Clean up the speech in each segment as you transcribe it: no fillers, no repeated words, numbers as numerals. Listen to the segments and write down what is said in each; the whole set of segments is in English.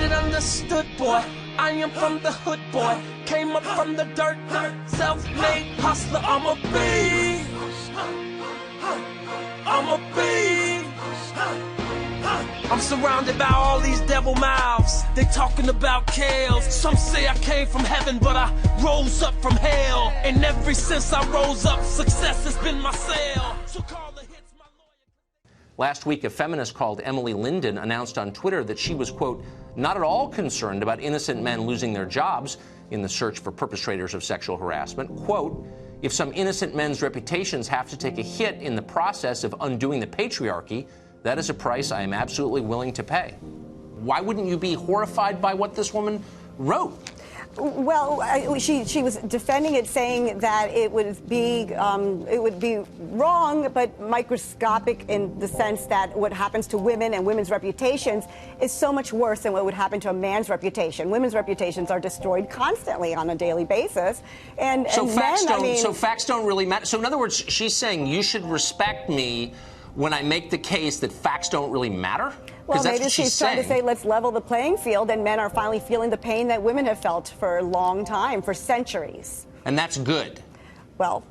it understood, boy. I am from the hood, boy. Came up from the dirt, self-made hustler. I'm a beast. I'm a beast. I'm surrounded by all these devil mouths. They talking about kales. Some say I came from heaven, but I rose up from hell. And ever since I rose up, success has been my sale. So call the hits my lawyer. Last week, a feminist called Emily Linden announced on Twitter that she was, quote, not at all concerned about innocent men losing their jobs in the search for perpetrators of sexual harassment. Quote, if some innocent men's reputations have to take a hit in the process of undoing the patriarchy, that is a price I am absolutely willing to pay. Why wouldn't you be horrified by what this woman wrote? Well, she was defending it, saying that it would be wrong, but microscopic in the sense that what happens to women and women's reputations is so much worse than what would happen to a man's reputation. Women's reputations are destroyed constantly on a daily basis, and so facts don't really matter. So in other words, she's saying you should respect me when I make the case that facts don't really matter? Well, maybe she's trying to say let's level the playing field, and men are finally feeling the pain that women have felt for a long time, for centuries. And that's good. Well,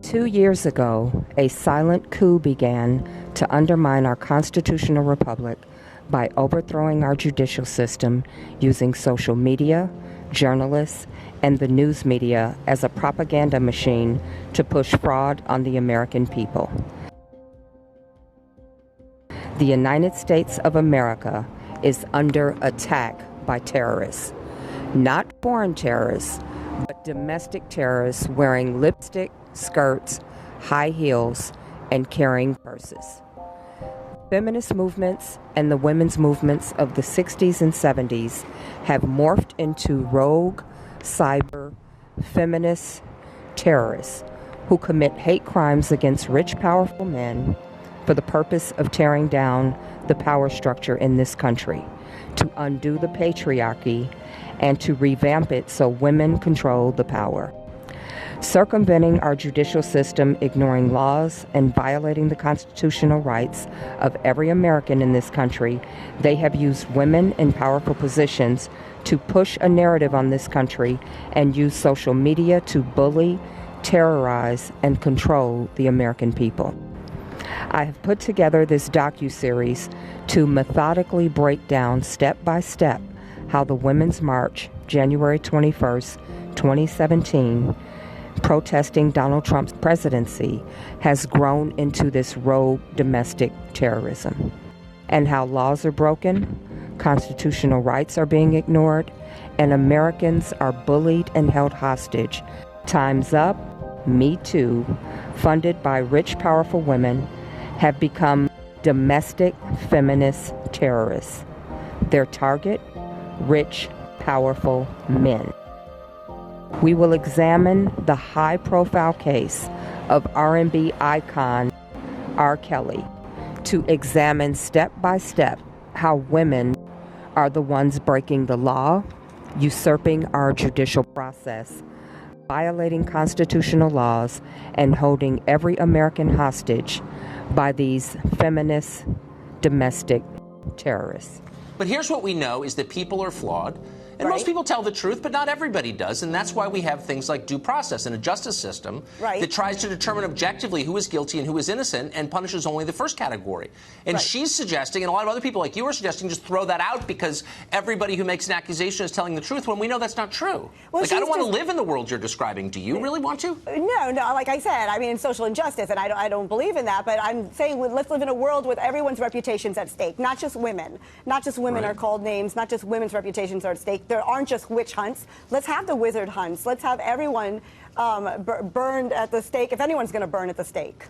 2 years ago, a silent coup began to undermine our constitutional republic by overthrowing our judicial system using social media, journalists, and the news media as a propaganda machine to push fraud on the American people. The United States of America is under attack by terrorists. Not foreign terrorists, but domestic terrorists wearing lipstick, skirts, high heels, and carrying purses. Feminist movements and the women's movements of the 60s and 70s have morphed into rogue, cyber, feminist terrorists who commit hate crimes against rich, powerful men for the purpose of tearing down the power structure in this country, to undo the patriarchy, and to revamp it so women control the power. Circumventing our judicial system, ignoring laws, and violating the constitutional rights of every American in this country, they have used women in powerful positions to push a narrative on this country and use social media to bully, terrorize, and control the American people. I have put together this docuseries to methodically break down step by step how the Women's March, January 21st, 2017, protesting Donald Trump's presidency, has grown into this rogue domestic terrorism, and how laws are broken, constitutional rights are being ignored, and Americans are bullied and held hostage. Time's Up, Me Too, funded by rich, powerful women, have become domestic feminist terrorists. Their target, rich, powerful men. We will examine the high-profile case of R&B icon R. Kelly to examine step by step how women are the ones breaking the law, usurping our judicial process, violating constitutional laws, and holding every American hostage by these feminist domestic terrorists. But here's what we know is that people are flawed. And most people tell the truth, but not everybody does. And that's why we have things like due process and a justice system that tries to determine objectively who is guilty and who is innocent and punishes only the first category. And she's suggesting, and a lot of other people like you are suggesting, just throw that out because everybody who makes an accusation is telling the truth when we know that's not true. Well, like, I don't want to live in the world you're describing. Do you really want to? No, like I said, I mean, social injustice, and I don't believe in that, but I'm saying let's live in a world with everyone's reputations at stake, not just women. Not just women are called names, not just women's reputations are at stake. There aren't just witch hunts. Let's have the wizard hunts. Let's have everyone burned at the stake, if anyone's going to burn at the stake.